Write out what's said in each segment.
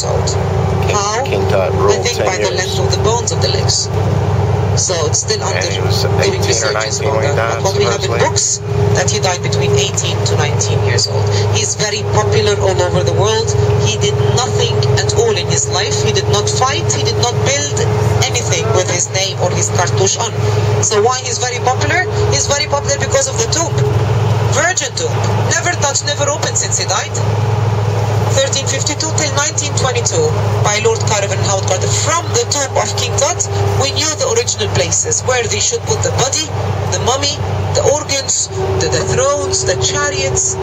years old. How? King Tut ruled I think 10 by the years. length of the bones of the legs. So it's still under And he was doing 18 or researches 19 about when he that. died, But what we have in supposedly. books, that he died between 18 to 19 years old. He's very popular all over the world. He did nothing at all in his life. He did not fight. He did not build anything with his name or his cartouche on. So why he's very popular? He's very popular because of the tomb. Virgin tomb. Never touched, never opened since he died. 1352 till 1922 by Lord Caravan and Howard Carter. From the tomb of King Tut, we knew the original places where they should put the body, the mummy, the organs, the thrones, the chariots.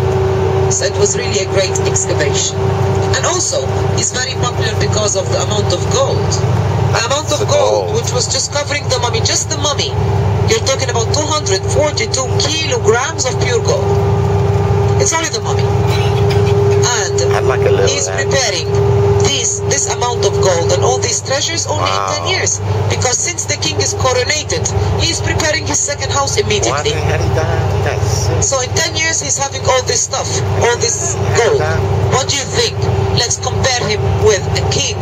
So it was really a great excavation. And also, it's very popular because of the amount of gold. The amount of gold which was just covering the mummy, just the mummy. You're talking about 242 kilograms of pure gold. It's only the mummy. And Like a little he's preparing this amount of gold and all these treasures only in 10 years. Because since the king is coronated, he's preparing his second house immediately. Why had he died? So in 10 years, he's having all this stuff, all this gold. What do you think? Let's compare him with a king,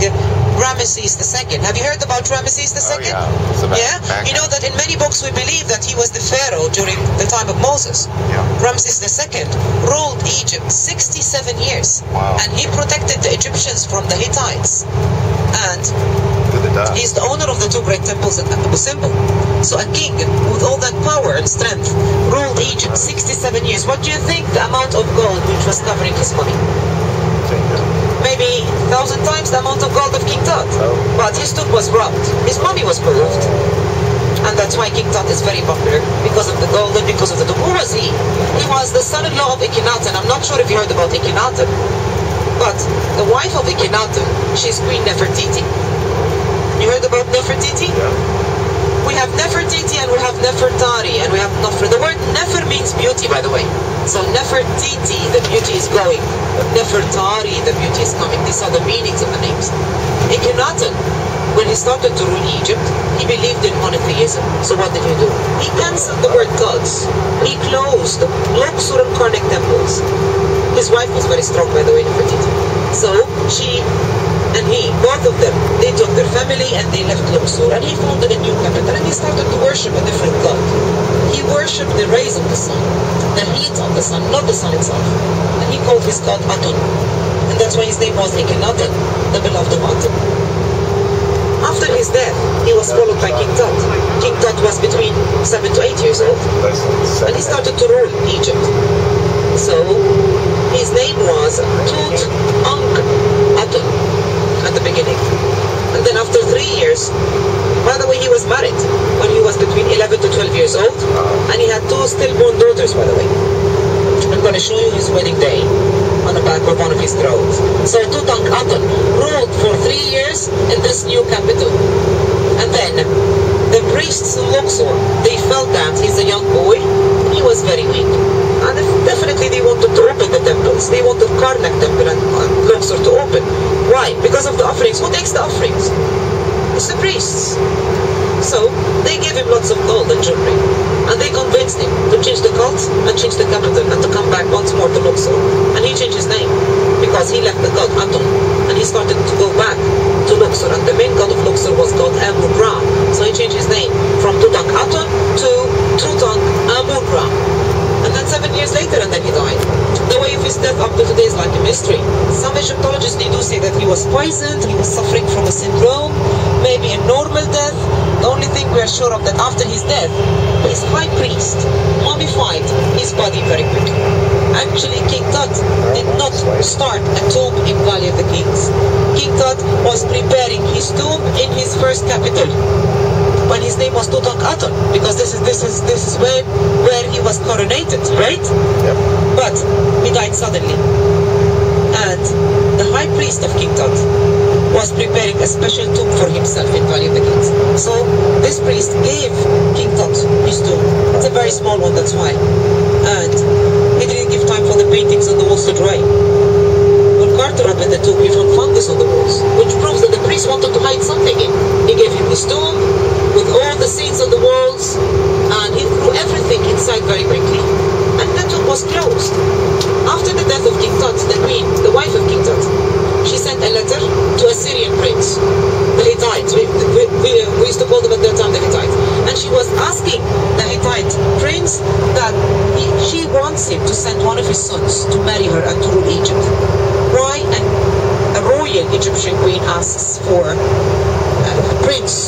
Ramses II. Have you heard about Ramses II? Yeah? You know that in many books we believe that he was the pharaoh during the time of Moses. Ramses II ruled Egypt 67 years. And he protected the Egyptians from the Hittites. And he's the owner of the two great temples at Abu Simbel. So a king with all that power and strength ruled Egypt 67 years. What do you think the amount of gold which was covering his mummy? Maybe 1,000 times the amount of gold of King Tut. But his tomb was robbed. His mummy was moved. And that's why King Tut is very popular, because of the gold and because of the tomb. Who was he? He was the son-in-law of Akhenaten. I'm not sure if you heard about Akhenaten. But the wife of Akhenaten, she's Queen Nefertiti. You heard about Nefertiti? We have Nefertiti and we have Nefertari and we have Nofre. The word Nefer means beauty, by the way. So Nefertiti, the beauty is going. Nefertari, the beauty is coming. These are the meanings of the names. Akhenaten, when he started to rule Egypt, he believed in monotheism. So what did he do? He cancelled the word gods. He closed the Luxor and Karnak temples. His wife was very strong, by the way, Nefertiti. So she and he, both of them, they took their family and they left Luxor. And he founded a new capital and he started to worship a different god. He worshipped the rays of the sun, the heat of the sun, not the sun itself. And he called his god Aton. And that's why his name was Akhenaten, the beloved of Aton. After his death, he was followed by King Tut. King Tut was between 7 to 8 years old. And he started to rule Egypt. So, his name was Tut-Ankh-Aton at the beginning. And then after 3 years, by the way, he was married when he was between 11 to 12 years old. And he had 2 stillborn daughters, by the way. I'm going to show you his wedding day on the back of one of his thrones. So Tutankhamun ruled for 3 years in this new capital. And then the priests in Luxor, they felt that he's a young boy, he was very weak. And definitely they wanted to open the temples. They wanted Karnak temple and Luxor to open. Why? Because of the offerings. Who takes the offerings? It's the priests. So they gave him lots of gold and jewelry. And they convinced him to change the cult and change the capital and to come back once more to Luxor. And he changed his name because he left the god Aton and he started to go back to Luxor. And the main god of Luxor was god Amun-Ra. So he changed his name from Tutankhamun to Tutankhamun-Ra. And then 7 years later, and then he died. The way of his death up to today is like a mystery. Some Egyptologists, they do say that he was poisoned, he was suffering from a syndrome, maybe a normal death. The only thing we are sure of that after his death, his high priest mummified his body very quickly. Actually, King Tut did not start a tomb in Valley of the Kings. King Tut was preparing his tomb in his first capital, when his name was Tutankhamun, because this is where he was coronated, right? Yep. But he died suddenly. And the high priest of King Tut was preparing a special tomb for himself in Valley of the Kings. So this priest gave King Tut his tomb. It's a very small one, that's why. And he didn't give time for the paintings on the walls to dry. When Carter opened the tomb, he found fungus on the walls, which proves that the priest wanted to hide something in. He gave him his tomb with all the scenes on the walls, and he threw everything inside very quickly. And the tomb was closed. After the death of King Tut, the queen, the wife of King Tut, she sent a letter advise him to send one of his sons to marry her and to rule Egypt. Why? And a royal Egyptian queen asks for a prince